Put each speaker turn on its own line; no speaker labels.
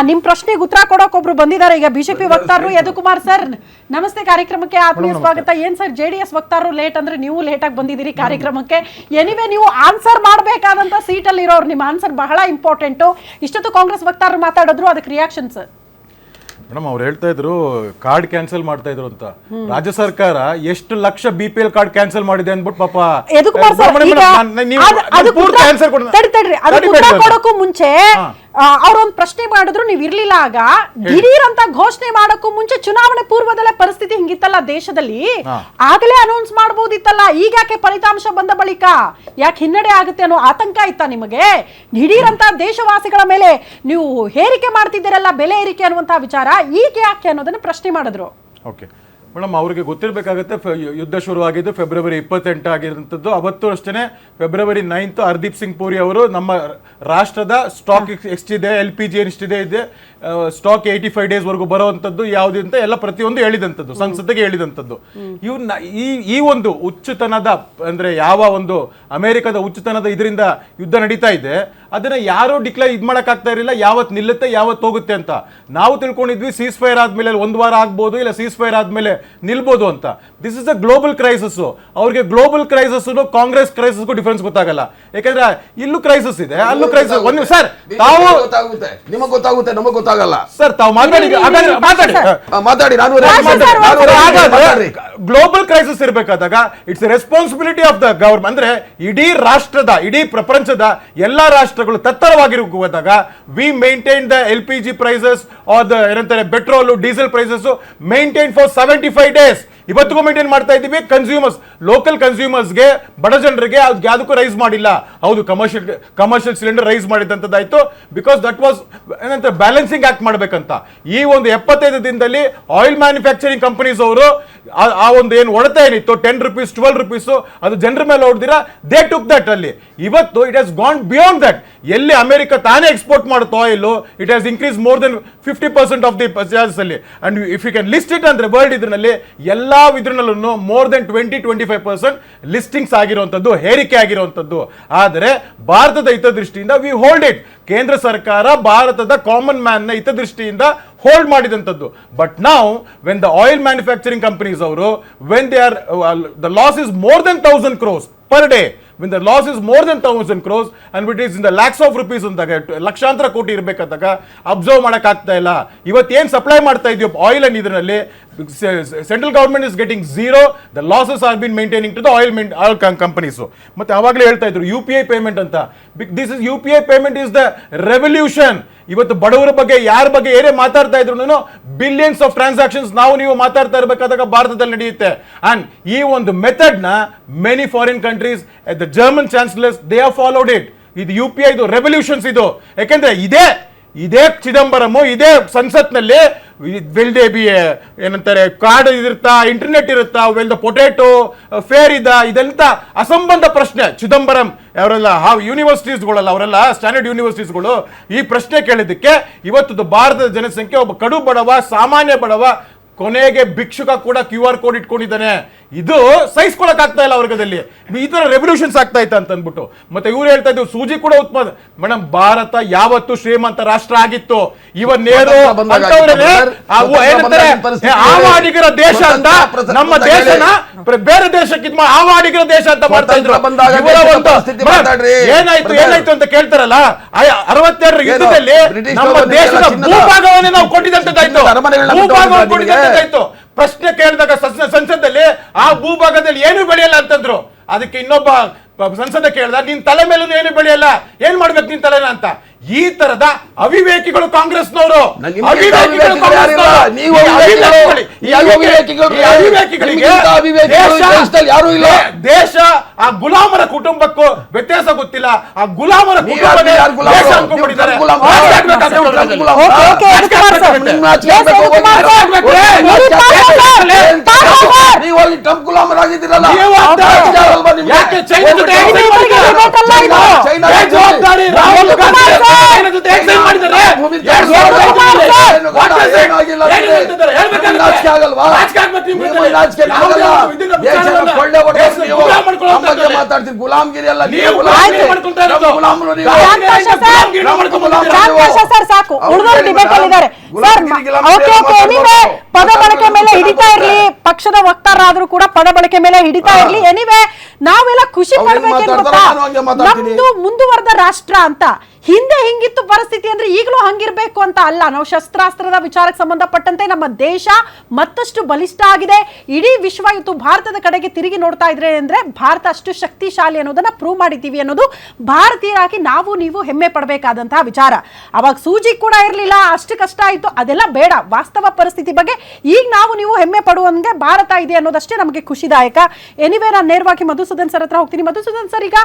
ನಿಮ್ ಪ್ರಶ್ನೆಗೆ ಉತ್ತರ ಕೊಡೋಕೆ ಒಬ್ರು ಬಂದಿದ್ದಾರೆ ಈಗ ಬಿಜೆಪಿ ವಕ್ತಾರರು ಯದುಕುಮಾರ್ ಸರ್. ನಮಸ್ತೆ, ಕಾರ್ಯಕ್ರಮಕ್ಕೆ ಆತ್ಮೀಯ ಸ್ವಾಗತ. ಏನ್ ಸರ್ ಜೆಡಿಎಸ್ ವಕ್ತಾರರು ಲೇಟ್ ಅಂದ್ರೆ ನೀವು ಲೇಟ್ ಆಗಿ ಬಂದಿದ್ದೀರಿ ಕಾರ್ಯಕ್ರಮಕ್ಕೆ. ಎನಿವೆ ನೀವು ಆನ್ಸರ್ ಮಾಡಬೇಕಾದಂತ ಸೀಟ್ ಅಲ್ಲಿ ಇರೋರು, ನಿಮ್ಮ ಆನ್ಸರ್ ಬಹಳ ಇಂಪಾರ್ಟೆಂಟ್. ಇಷ್ಟೊತ್ತು ಕಾಂಗ್ರೆಸ್ ವಕ್ತಾರರು ಮಾತಾಡಿದ್ರು, ಅದಕ್ಕೆ ರಿಯಾಕ್ಷನ್ ಸರ್.
ಮೇಡಮ್ ಅವ್ರು ಹೇಳ್ತಾ ಇದ್ರು ಕಾರ್ಡ್ ಕ್ಯಾನ್ಸಲ್ ಮಾಡ್ತಾ ಇದ್ರು ಅಂತ. ರಾಜ್ಯ ಸರ್ಕಾರ ಎಷ್ಟು ಲಕ್ಷ BPL ಕಾರ್ಡ್ ಕ್ಯಾನ್ಸಲ್ ಮಾಡಿದೆ ಅಂದ್ಬಿಟ್ಟು ಪಾಪ
ಕೊಡಕ್ಕೂ ಮುಂಚೆ ಅವ್ರೊಂದು ಪ್ರಶ್ನೆ ಮಾಡಿದ್ರು, ನೀವ್ ಇರ್ಲಿಲ್ಲ ಆಗ. ದಿಢೀರ್ ಅಂತ ಘೋಷಣೆ ಮಾಡಕ್ಕೂ ಮುಂಚೆ ಚುನಾವಣೆ ಪೂರ್ವದಲ್ಲೇ ಪರಿಸ್ಥಿತಿ ಹಿಂಗಿತ್ತಲ್ಲ ದೇಶದಲ್ಲಿ, ಆಗಲೇ ಅನೌನ್ಸ್ ಮಾಡಬಹುದಿತ್ತಲ್ಲ. ಈಗ ಯಾಕೆ ಫಲಿತಾಂಶ ಬಂದ ಬಳಿಕ ಯಾಕೆ ಹಿನ್ನಡೆ ಆಗುತ್ತೆ ಅನ್ನೋ ಆತಂಕ ಇತ್ತ ನಿಮಗೆ? ದಿಢೀರ್ ಅಂತ ದೇಶವಾಸಿಗಳ ಮೇಲೆ ನೀವು ಹೇರಿಕೆ ಮಾಡ್ತಿದ್ದೀರಲ್ಲ, ಬೆಲೆ ಏರಿಕೆ ಅನ್ನುವಂತಹ ವಿಚಾರ ಈಗ ಯಾಕೆ ಅನ್ನೋದನ್ನ ಪ್ರಶ್ನೆ ಮಾಡಿದ್ರು.
ಓಕೆ ಮೇಡಮ್, ಅವ್ರಿಗೆ ಗೊತ್ತಿರಬೇಕಾಗುತ್ತೆ ಯುದ್ಧ ಶುರುವಾಗಿದ್ದು ಫೆಬ್ರವರಿ 28 ಆಗಿರುವಂಥದ್ದು. ಅವತ್ತು ಅಷ್ಟೇ ಫೆಬ್ರವರಿ 9 ಹರ್ದೀಪ್ ಸಿಂಗ್ ಪುರಿ ಅವರು ನಮ್ಮ ರಾಷ್ಟ್ರದ ಸ್ಟಾಕ್ ಎಷ್ಟಿದೆ, LPG ಎಷ್ಟಿದೆ ಇದೆ, ಸ್ಟಾಕ್ 85 ಡೇಸ್ ವರೆಗೂ ಬರುವಂಥದ್ದು ಯಾವುದು ಅಂತ ಎಲ್ಲ ಪ್ರತಿಯೊಂದು ಹೇಳಿದಂಥದ್ದು, ಸಂಸತ್ತಿಗೆ ಹೇಳಿದಂಥದ್ದು. ಇವ್ನ ಈ ಒಂದು ಹುಚ್ಚುತನದ ಅಂದ್ರೆ ಯಾವ ಒಂದು ಅಮೆರಿಕದ ಹುಚ್ಚುತನದ ಇದರಿಂದ ಯುದ್ಧ ನಡೀತಾ ಇದೆ, ಅದನ್ನ ಯಾರು ಡಿಕ್ಲೇರ್ ಮಾಡಕ್ ಆಗ್ತಾ ಇರಲಿಲ್ಲ. ಯಾವತ್ತು ನಿಲ್ಲುತ್ತೆ, ಯಾವತ್ತು ಹೋಗುತ್ತೆ ಅಂತ ನಾವು ತಿಳ್ಕೊಂಡಿದ್ವಿ. ಸೀಸ್ ಫೈರ್ ಆದ್ಮೇಲೆ 1 ವಾರ ಆಗ್ಬೋದು, ಇಲ್ಲ ಸೀಸ್ ಫೈರ್ ಆದ್ಮೇಲೆ ನಿಲ್ಬೋದು ಅಂತ. This is a global crisis. ಅವ್ರಿಗೆ ಗ್ಲೋಬಲ್ ಕ್ರೈಸಿಸ್ ಕಾಂಗ್ರೆಸ್ ಕ್ರೈಸಿಸ್ಗೂ ಡಿಫರೆನ್ಸ್ ಗೊತ್ತಾಗಲ್ಲ. ಯಾಕಂದ್ರೆ ಇಲ್ಲೂ ಕ್ರೈಸಿಸ್ ಇದೆ, ಅಲ್ಲೂ ಕ್ರೈಸಿಸ್. ಒಂದು ಸರ್ ತಾವು
ನಿಮಗೆ ಗೊತ್ತಾಗುತ್ತೆ, ನಮಗೆ ಗೊತ್ತಾಗಲ್ಲ
ಸರ್. ತಾವು ಮಾತಾಡಿ. ಗ್ಲೋಬಲ್ ಕ್ರೈಸಿಸ್ ಇರಬೇಕಾದಾಗ it's responsibility of the government. ಅಂದ್ರೆ ಇಡೀ ರಾಷ್ಟ್ರದ, ಇಡೀ ಪ್ರಪಂಚದ ಎಲ್ಲಾ ರಾಷ್ಟ್ರಗಳು ತತ್ತರವಾಗಿರುವಾಗ we maintain the LPG prices or the ಏನಂತಾರೆ petrol diesel prices maintain for 75 days. ಇವತ್ತಿಗೂ ಮೇಂಟೈನ್ ಮಾಡ್ತಾ ಇದ್ದೀವಿ. ಕನ್ಸ್ಯೂಮರ್ಸ್, ಲೋಕಲ್ ಕನ್ಸ್ಯೂಮರ್ಸ್ಗೆ, ಬಡ ಜನರಿಗೆ ಯಾವುದಕ್ಕೂ ರೈಸ್ ಮಾಡಿಲ್ಲ. ಹೌದು, ಕಮರ್ಷಿಯಲ್ ಸಿಲಿಂಡರ್ ರೈಸ್ ಮಾಡಿದಂಥದ್ದಾಯ್ತು, ಬಿಕಾಸ್ ದಟ್ ವಾಸ್ ಏನಂತ ಬ್ಯಾಲೆನ್ಸಿಂಗ್ ಆಕ್ಟ್ ಮಾಡಬೇಕಂತ. ಈ ಒಂದು 75 ದಿನದಲ್ಲಿ ಆಯಿಲ್ ಮ್ಯಾನುಫ್ಯಾಕ್ಚರಿಂಗ್ ಕಂಪನೀಸ್ ಅವರು ಆ ಒಂದು ಏನು ಹೊಡೆತ ಏನಿತ್ತು 10 ರೂಪೀಸ್ 12 ರೂಪೀಸ್ ಅದು ಜನರ ಮೇಲೆ ಹೊಡೆದಿರಾ, ದೇ ಟುಕ್ ದಟ್. ಅಲ್ಲಿ ಇವತ್ತು it has gone beyond that. ಎಲ್ಲಿ ಅಮೆರಿಕ ತಾನೇ ಎಕ್ಸ್ಪೋರ್ಟ್ ಮಾಡುತ್ತೋ oil, it has increase more than 50% of the purchase ಅಲ್ಲಿ. And if you can list it ಅಂದ್ರೆ ವರ್ಲ್ಡ್ ಇದರಲ್ಲಿ ಎಲ್ಲ ಇದ್ರಲ್ಲೂ ಮೋರ್ ದೆನ್ 20-25% ಲಿಸ್ಟಿಂಗ್ಸ್ ಆಗಿರುವಂತದ್ದು, ಹೇರಿಕೆ ಆಗಿರುವಂತದ್ದು. ಆದರೆ ಭಾರತದ ಹಿತದೃಷ್ಟಿಯಿಂದ ವಿ ಹೋಲ್ಡ್ ಇಟ್. ಕೇಂದ್ರ ಸರ್ಕಾರ ಭಾರತದ ಕಾಮನ್ ಮ್ಯಾನ್ ನ ಹಿತದೃಷ್ಟಿಯಿಂದ ಹೋಲ್ಡ್ ಮಾಡಿದಂಥದ್ದು. ಬಟ್ ನಾವು when the oil manufacturing companies ಅವರು when they are the loss is more than 1000 crores per day, when the loss is more than 1000 crores and it is in the lakhs of rupees ಅಂದಾಗ, ಲಕ್ಷಾಂತರ ಕೋಟಿ ಇರಬೇಕಾದಾಗ observe ಮಾಡಕ್ ಆಗ್ತಾ ಇಲ್ಲ. ಇವತ್ತು ಏನ್ supply ಮಾಡ್ತಾ ಇದೀವಿ ಆಯಿಲ್ ಅನ್ನು, ಇದರಲ್ಲಿ central government is getting zero. The losses are been maintaining to the oil companies. ಮತ್ತೆ ಅವಾಗಲೇ ಹೇಳ್ತಾ ಇದ್ರು UPI ಪೇಮೆಂಟ್ ಅಂತ. This is UPI payment is the revolution. ಇವತ್ತು ಬಡವರ ಬಗ್ಗೆ ಯಾರ ಬಗ್ಗೆ ಏನೇ ಮಾತಾಡ್ತಾ ಇದ್ರು ಬಿಲಿಯನ್ಸ್ ಆಫ್ ಟ್ರಾನ್ಸಾಕ್ಷನ್ಸ್ ನಾವು ನೀವು ಮಾತಾಡ್ತಾ ಇರಬೇಕಾದಾಗ ಭಾರತದಲ್ಲಿ ನಡೆಯುತ್ತೆ. ಅಂಡ್ ಈ ಒಂದು ಮೆಥಡ್ ನ many foreign countries, the German chancellors, they have followed it. ಇದು UPI ಇದು ರೆವಲ್ಯೂಷನ್ಸ್ ಇದು. ಯಾಕೆಂದ್ರೆ ಇದೇ ಚಿದಂಬರಂ ಇದೇ ಸಂಸತ್ನಲ್ಲಿ ವಿಲ್ ದೇ ಬಿ ಏನಂತಾರೆ ಕಾರ್ಡ್ ಇರುತ್ತಾ, ಇಂಟರ್ನೆಟ್ ಇರುತ್ತಾ, ವೆಲ್ ದ ಪೊಟೇಟೋ ಫೇರ್ ಇದೆಂತ ಅಸಂಬಂಧ ಪ್ರಶ್ನೆ. ಚಿದಂಬರಂ ಅವರೆಲ್ಲ ಯೂನಿವರ್ಸಿಟೀಸ್ಗಳಲ್ಲ, ಅವರೆಲ್ಲ ಸ್ಟ್ಯಾಂಡರ್ಡ್ ಯೂನಿವರ್ಸಿಟೀಸ್ಗಳು ಈ ಪ್ರಶ್ನೆ ಕೇಳಿದ್ದಕ್ಕೆ ಇವತ್ತು ಭಾರತದ ಜನಸಂಖ್ಯೆ ಒಬ್ಬ ಕಡು ಬಡವ, ಸಾಮಾನ್ಯ ಬಡವ, ಕೊನೆಗೆ ಭಿಕ್ಷುಕ ಕೂಡ QR ಕೋಡ್ ಇಟ್ಕೊಂಡಿದ್ದಾನೆ. ಇದು ಸಹಿಸ್ಕೊಳಕ್ ಆಗ್ತಾ ಇಲ್ಲ ವರ್ಗದಲ್ಲಿ. ಈ ತರ ರೆವಲ್ಯೂಷನ್ಸ್ ಆಗ್ತಾ ಇತ್ತು ಅಂತ ಅಂದ್ಬಿಟ್ಟು. ಮತ್ತೆ ಇವ್ರು ಹೇಳ್ತಾ ಇದ್ರು ಸೂಜಿ ಕೂಡ ಉತ್ಪಾದನೆ. ಮೇಡಮ್, ಭಾರತ ಯಾವತ್ತು ಶ್ರೀಮಂತ ರಾಷ್ಟ್ರ ಆಗಿತ್ತು. ಇವನ್ನೇನು ಆವಾಡಿಗರ ದೇಶ ಅಂತ, ನಮ್ಮ ದೇಶನ ಬೇರೆ ದೇಶಕ್ಕೆ ಆವಾಡಿಗರ ದೇಶ ಅಂತ ಮಾಡ್ತಾ ಇದ್ರು. ಏನಾಯ್ತು ಅಂತ ಕೇಳ್ತಾರಲ್ಲ, 62ರ ಯುದ್ಧದಲ್ಲಿ ನಮ್ಮ ದೇಶದ ಭೂಭಾಗವನ್ನೇ ನಾವು ಕೊಟ್ಟಿದಂತದ್ದಾಯ್ತು. ಭೂಭಾಗವನ್ನು ಕೊಟ್ಟಿದಂತದ್ದಾಯ್ತು. ಪ್ರಶ್ನೆ ಕೇಳಿದಾಗ ಸಂಸದಲ್ಲಿ ಆ ಭೂಭಾಗದಲ್ಲಿ ಏನು ಬೆಳೆಯಲ್ಲ ಅಂತಂದ್ರು. ಅದಕ್ಕೆ ಇನ್ನೊಬ್ಬ ಸಂಸದ ಕೇಳಿದ, ನಿನ್ ತಲೆ ಮೇಲೂ ಏನು ಬೆಳೆಯಲ್ಲ, ಏನ್ ಮಾಡ್ಬೇಕು ನಿನ್ ತಲೆನ ಅಂತ. ಈ ತರದ ಅವಿವೇಕಿಗಳು ಕಾಂಗ್ರೆಸ್ನವರು. ದೇಶ ಆ ಗುಲಾಮರ ಕುಟುಂಬಕ್ಕೂ ವ್ಯತ್ಯಾಸ ಗೊತ್ತಿಲ್ಲ. ಆ ಗುಲಾಮರ
ನಿಮಗೆ ರಾಜಕೀಯ ಆಗಲ್ಲ. ದೇಶದ ಕೊಳ್ಳೆ ಹೊಡೆಯೋದು ನೀವು. ನಮ್ಮ ಬಗ್ಗೆ ಮಾತಾಡ್ತೀರಿ. ಗುಲಾಮ್ಗಿರಿ ಅಲ್ಲ ನೀವು. ಗುಲಾಮರು ನೀವು.
ಸಾಕು ಉಳಿದವರು ಡಿಬೇಟ್ ಅಲ್ಲಿ ಇದ್ದಾರೆ ಸರ್. ಪದ ಬಳಕೆ ಮೇಲೆ ಹಿಡಿತಾ ಇರ್ಲಿ, ಪಕ್ಷದ ವಕ್ತಾರರಾದ್ರೂ ಕೂಡ ಪದ ಬಳಕೆ ಮೇಲೆ ಹಿಡಿತಾ ಇರ್ಲಿ. ಎನಿವೆ ನಾವೆಲ್ಲ ಖುಷಿ ಪಡ್ಬೇಕೇನು ಗೊತ್ತಾ, ನಮ್ದು ಮುಂದುವರೆದ ರಾಷ್ಟ್ರ ಅಂತ. ಹಿಂದೆ ಹಿಂಗಿತ್ತು ಪರಿಸ್ಥಿತಿ ಅಂದ್ರೆ ಈಗಲೂ ಹಂಗಿರ್ಬೇಕು ಅಂತ ಅಲ್ಲ. ನಾವು ಶಸ್ತ್ರಾಸ್ತ್ರದ ವಿಚಾರಕ್ಕೆ ಸಂಬಂಧಪಟ್ಟಂತೆ ನಮ್ಮ ದೇಶ ಮತ್ತಷ್ಟು ಬಲಿಷ್ಠ ಆಗಿದೆ. ಇಡೀ ವಿಶ್ವ ಇವತ್ತು ಭಾರತದ ಕಡೆಗೆ ತಿರುಗಿ ನೋಡ್ತಾ ಇದ್ರೆ ಅಂದ್ರೆ ಭಾರತ ಅಷ್ಟು ಶಕ್ತಿಶಾಲಿ ಅನ್ನೋದನ್ನ ಪ್ರೂವ್ ಮಾಡಿದ್ದೀವಿ ಅನ್ನೋದು ಭಾರತೀಯರಾಗಿ ನಾವು ನೀವು ಹೆಮ್ಮೆ ಪಡಬೇಕಾದಂತಹ ವಿಚಾರ. ಅವಾಗ ಸೂಜಿ ಕೂಡ ಇರಲಿಲ್ಲ, ಅಷ್ಟು ಕಷ್ಟ ಆಯ್ತು, ಅದೆಲ್ಲ ಬೇಡ. ವಾಸ್ತವ ಪರಿಸ್ಥಿತಿ ಬಗ್ಗೆ ಈಗ ನಾವು ನೀವು ಹೆಮ್ಮೆ ಪಡುವಂಗೆ ಭಾರತ ಇದೆ ಅನ್ನೋದಷ್ಟೇ ನಮಗೆ ಖುಷಿದಾಯಕ. ಎನಿವೇ ನಾನು ನೇರವಾಗಿ ಮಧುಸೂದನ್ ಸರ್ ಹತ್ರ ಹೋಗ್ತೀನಿ. ಮಧುಸೂದನ್ ಸರ್, ಈಗ